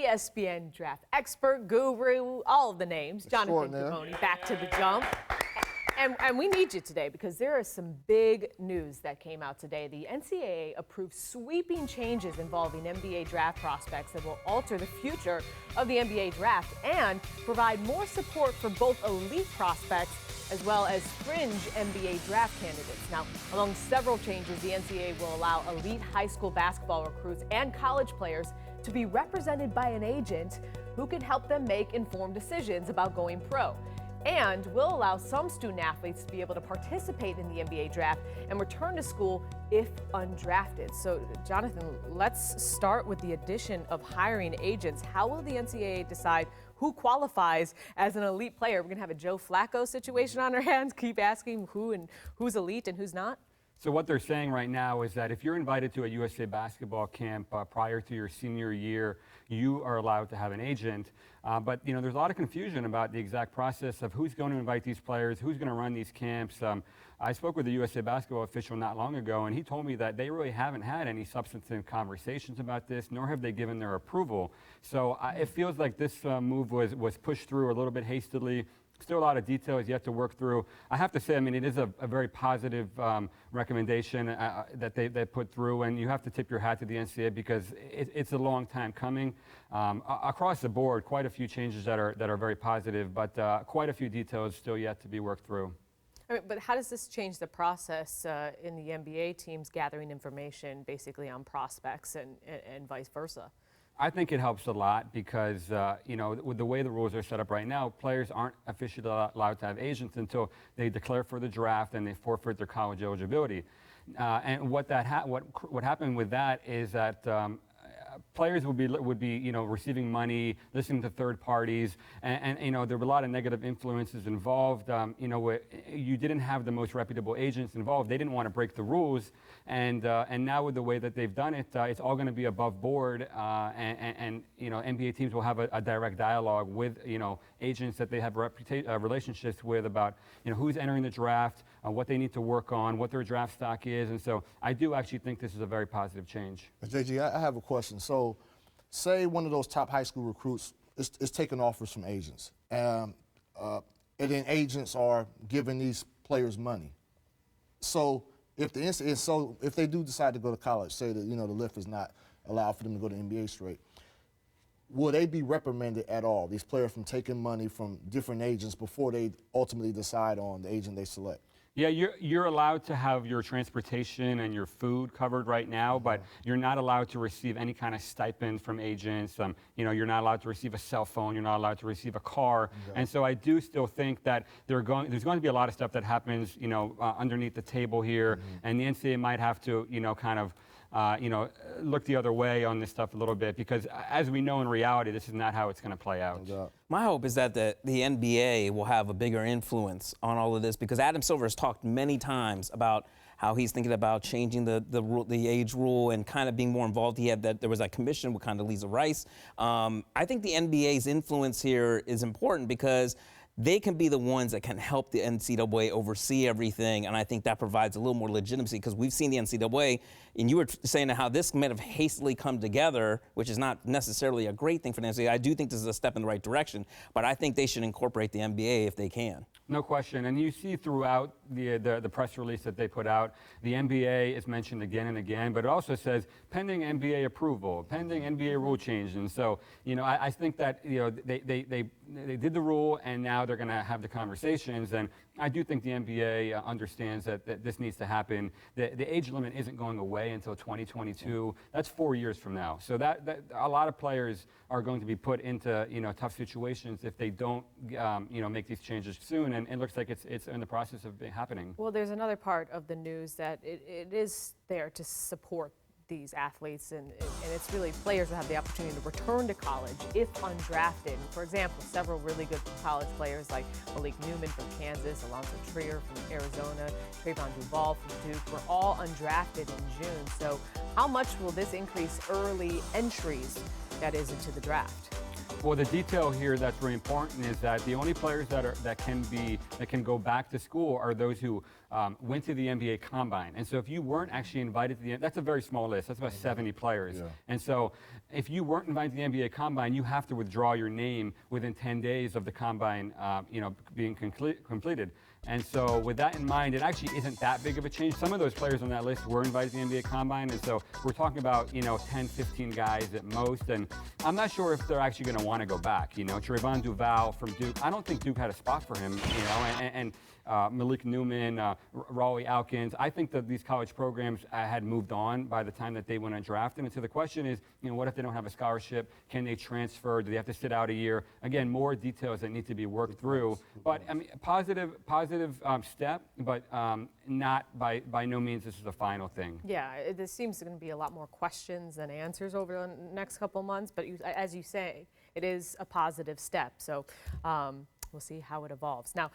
ESPN draft expert, guru, all of the names. Jonathan Givony, back to the jump. And we need you today because there is some big news that came out today. The NCAA approved sweeping changes involving NBA draft prospects that will alter the future of the NBA draft and provide more support for both elite prospects as well as fringe NBA draft candidates. Now, among several changes, the NCAA will allow elite high school basketball recruits and college players to be represented by an agent who can help them make informed decisions about going pro, and will allow some student athletes to be able to participate in the NBA draft and return to school if undrafted. So, Jonathan, let's start with the addition of hiring agents. How will the NCAA decide who qualifies as an elite player? We're going to have a Joe Flacco situation on our hands, keep asking who's elite and who's not? So what they're saying right now is that if you're invited to a USA Basketball camp prior to your senior year, you are allowed to have an agent. But there's a lot of confusion about the exact process of who's going to invite these players, who's going to run these camps. I spoke with a USA Basketball official not long ago, and he told me that they really haven't had any substantive conversations about this, nor have they given their approval. So it feels like this move was pushed through a little bit hastily. Still a lot of details yet to work through. I have to say, it is a very positive recommendation that they put through, and you have to tip your hat to the NCAA because it's a long time coming. Across the board, quite a few changes that are very positive, but quite a few details still yet to be worked through. But how does this change the process in the NBA teams gathering information basically on prospects and vice versa? I think it helps a lot because, with the way the rules are set up right now, players aren't officially allowed to have agents until they declare for the draft and they forfeit their college eligibility. And what happened with that is that players would be receiving money, listening to third parties, and there were a lot of negative influences involved. You didn't have the most reputable agents involved. They didn't want to break the rules, and now with the way that they've done it, it's all going to be above board, and NBA teams will have a direct dialogue with agents that they have relationships with about who's entering the draft, what they need to work on, what their draft stock is, and so I do actually think this is a very positive change. JG, I have a question. So, say one of those top high school recruits is taking offers from agents, and then agents are giving these players money. So, if they do decide to go to college, say that the lift is not allowed for them to go to NBA straight, will they be reprimanded at all? These players from taking money from different agents before they ultimately decide on the agent they select. Yeah, you're allowed to have your transportation and your food covered right now, but you're not allowed to receive any kind of stipend from agents. You're not allowed to receive a cell phone. You're not allowed to receive a car. Exactly. And so I do still think that there's going to be a lot of stuff that happens, underneath the table here, and the NCAA might have to, look the other way on this stuff a little bit because, as we know in reality, this is not how it's going to play out. My hope is that the NBA will have a bigger influence on all of this because Adam Silver has talked many times about how he's thinking about changing the age rule and kind of being more involved. There was that commission with Condoleezza Rice. I think the NBA's influence here is important because they can be the ones that can help the NCAA oversee everything, and I think that provides a little more legitimacy because we've seen the NCAA, and you were saying how this might have hastily come together, which is not necessarily a great thing for the NCAA. I do think this is a step in the right direction, but I think they should incorporate the NBA if they can. No question, and you see throughout the press release that they put out, the NBA is mentioned again and again, but it also says pending NBA approval, pending NBA rule change, and so I think that they did the rule, and now they're going to have the conversations, and I do think the NBA understands that this needs to happen. The age limit isn't going away until 2022. That's 4 years from now. So that a lot of players are going to be put into tough situations if they don't make these changes soon. And it looks like it's in the process of happening. Well, there's another part of the news that it is there to support these athletes, and it's really players will have the opportunity to return to college if undrafted. For example, several really good college players like Malik Newman from Kansas, Alonzo Trier from Arizona, Trayvon Duval from Duke were all undrafted in June. So how much will this increase early entries, that is, into the draft? Well, the detail here that's very important is that the only players that can go back to school are those who went to the NBA Combine. And so if you weren't actually invited to that's a very small list. That's about 70 players. Yeah. And so if you weren't invited to the NBA Combine, you have to withdraw your name within 10 days of the Combine, being completed. And so with that in mind, it actually isn't that big of a change. Some of those players on that list were invited to the NBA Combine, and so we're talking about 10, 15 guys at most. And I'm not sure if they're actually going to want to go back. Trayvon Duval from Duke, I don't think Duke had a spot for him. And Malik Newman, Raleigh Alkins. I think that these college programs had moved on by the time that they went undrafted. And so the question is, what if they don't have a scholarship? Can they transfer? Do they have to sit out a year? Again, more details that need to be worked through. But I mean, positive step, but not by no means this is the final thing. Yeah, there seems going to be a lot more questions than answers over the next couple months. But as you say, it is a positive step. So. We'll see how it evolves. Now,